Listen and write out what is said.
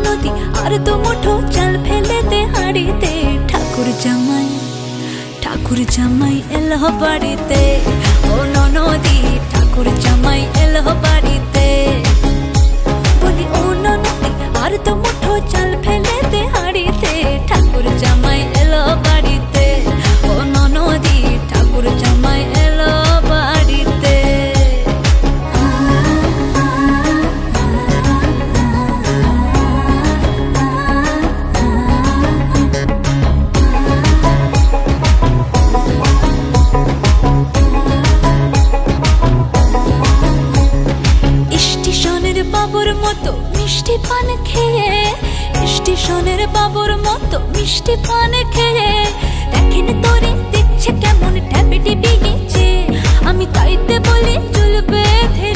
নদী আর তো মুঠো চাল ফেলে দে হাড়িতে। ঠাকুর জামাই এলো বাড়িতে, ও ননদি ঠাকুর জামাই এলো বাড়িতে। বলি ও ননদি আর তো মুঠো চাল ফেলে দে হাড়িতে, ঠাকুর জামাই এলো বাড়িতে, ও ননদি ঠাকুর জামাই এলো বাড়িতে। স্টেশনের বাবুর মতো মিষ্টি পান খেয়ে, স্টেশনের বাবুর মতো মিষ্টি পান খেয়ে, দেখেন তোরে দেখছে কেমন ট্যাপে টিপে গেছে, আমি তাইতে বলি চুল বেঁধে